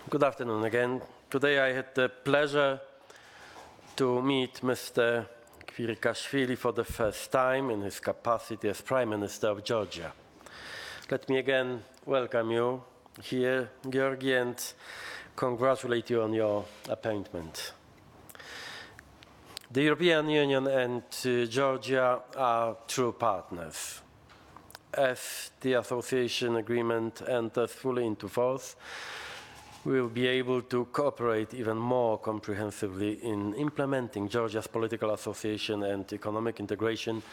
Good afternoon again. Today I had the pleasure to meet Mr. Kvirikashvili for the first time in his capacity as Prime Minister of Georgia. Let me again welcome you here, Giorgi, and congratulate you on your appointment. The European Union and Georgia are true partners. As the association agreement enters fully into force, we will be able to cooperate even more comprehensively in implementing Georgia's political association and economic integration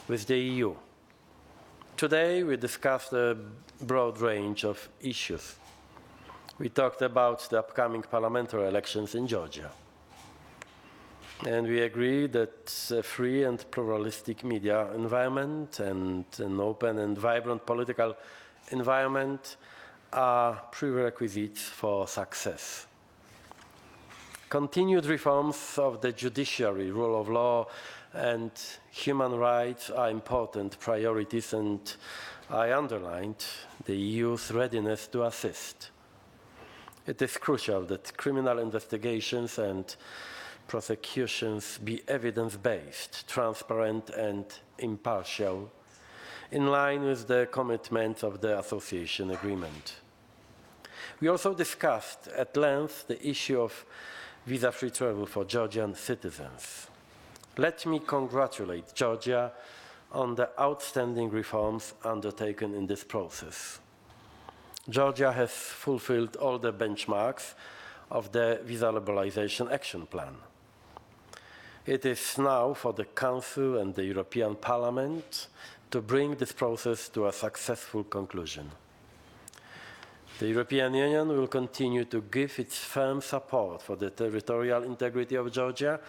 with the EU. Today, we discussed a broad range of issues. We talked about the upcoming parliamentary elections in Georgia. And we agree that a free and pluralistic media environment and an open and vibrant political environment are prerequisites for success. Continued reforms of the judiciary, rule of law, and human rights are important priorities, and I underlined the EU's readiness to assist. It is crucial that criminal investigations and prosecutions be evidence-based, transparent, and impartial, in line with the commitment of the association agreement. We also discussed at length the issue of visa-free travel for Georgian citizens. Let me congratulate Georgia on the outstanding reforms undertaken in this process. Georgia has fulfilled all the benchmarks of the Visa Liberalization Action Plan. It is now for the Council and the European Parliament to bring this process to a successful conclusion. The European Union will continue to give its firm support for the territorial integrity of Georgia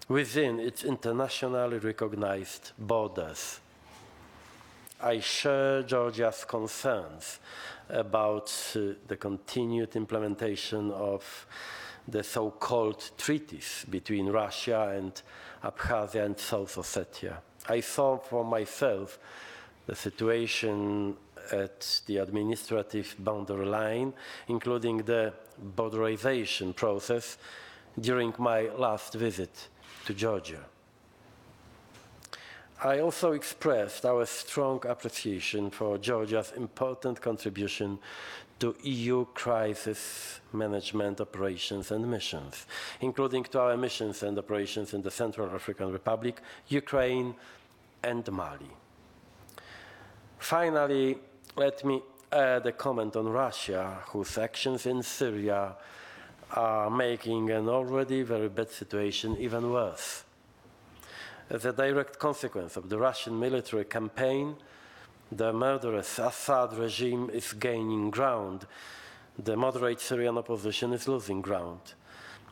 within its internationally recognized borders. I share Georgia's concerns about the continued implementation of the so-called treaties between Russia and Abkhazia and South Ossetia. I saw for myself the situation at the administrative boundary line, including the borderization process, during my last visit to Georgia. I also expressed our strong appreciation for Georgia's important contribution to EU crisis management operations and missions, including to our missions and operations in the Central African Republic, Ukraine, and Mali. Finally, let me add a comment on Russia, whose actions in Syria are making an already very bad situation even worse. As a direct consequence of the Russian military campaign, the murderous Assad regime is gaining ground, the moderate Syrian opposition is losing ground,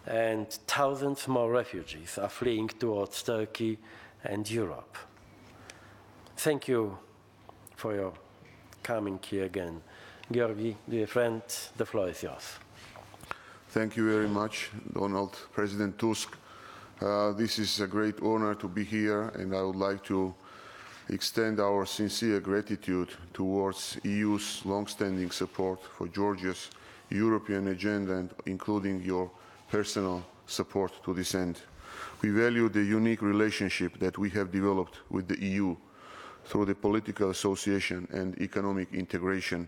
and thousands more refugees are fleeing towards Turkey and Europe. Thank you for your coming here again. Giorgi, dear friend, the floor is yours. Thank you very much, Donald. President Tusk, this is a great honor to be here, and I would like to extend our sincere gratitude towards EU's long-standing support for Georgia's European agenda, and including your personal support to this end. We value the unique relationship that we have developed with the EU through the political association and economic integration.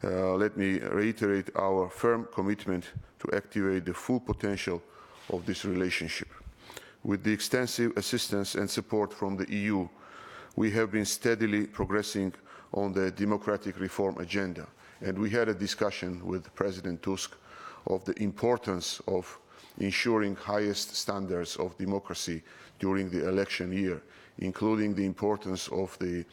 Let me reiterate our firm commitment to activate the full potential of this relationship. With the extensive assistance and support from the EU, we have been steadily progressing on the democratic reform agenda, and we had a discussion with President Tusk of the importance of ensuring highest standards of democracy during the election year, including the importance of the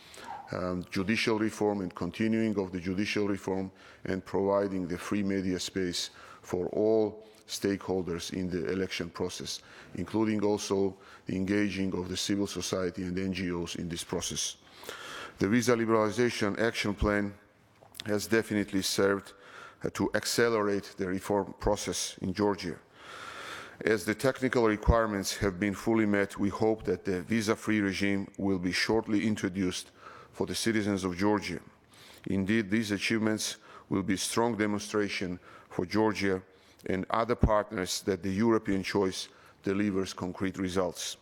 judicial reform and continuing of the judicial reform, and providing the free media space for all stakeholders in the election process, including also the engaging of the civil society and NGOs in this process. The Visa Liberalization Action Plan has definitely served to accelerate the reform process in Georgia. As the technical requirements have been fully met, we hope that the visa-free regime will be shortly introduced for the citizens of Georgia. Indeed, these achievements will be a strong demonstration for Georgia and other partners that the European choice delivers concrete results.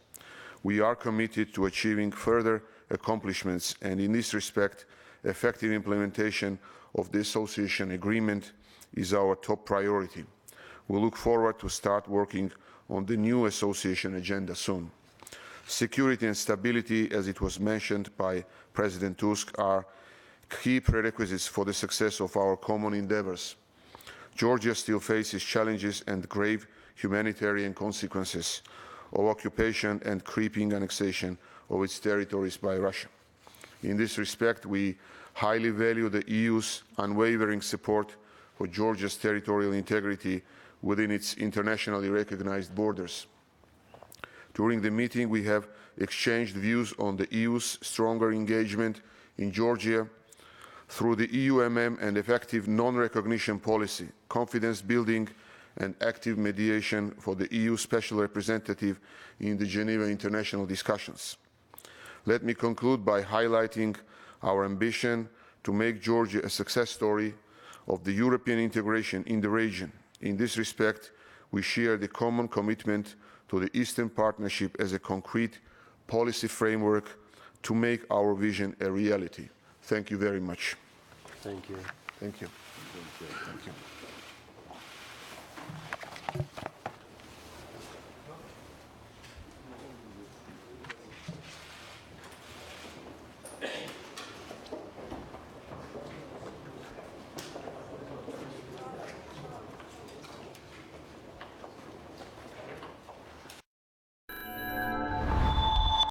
We are committed to achieving further accomplishments, and in this respect, effective implementation of the association agreement is our top priority. We look forward to start working on the new association agenda soon. Security and stability, as it was mentioned by President Tusk, are key prerequisites for the success of our common endeavors. Georgia still faces challenges and grave humanitarian consequences of occupation and creeping annexation of its territories by Russia. In this respect, we highly value the EU's unwavering support for Georgia's territorial integrity within its internationally recognized borders. During the meeting, we have exchanged views on the EU's stronger engagement in Georgia through the EUMM and effective non-recognition policy, confidence building and active mediation for the EU Special Representative in the Geneva international discussions. Let me conclude by highlighting our ambition to make Georgia a success story of the European integration in the region. In this respect, we share the common commitment to the Eastern Partnership as a concrete policy framework to make our vision a reality. Thank you very much. Thank you. Thank you. Thank you.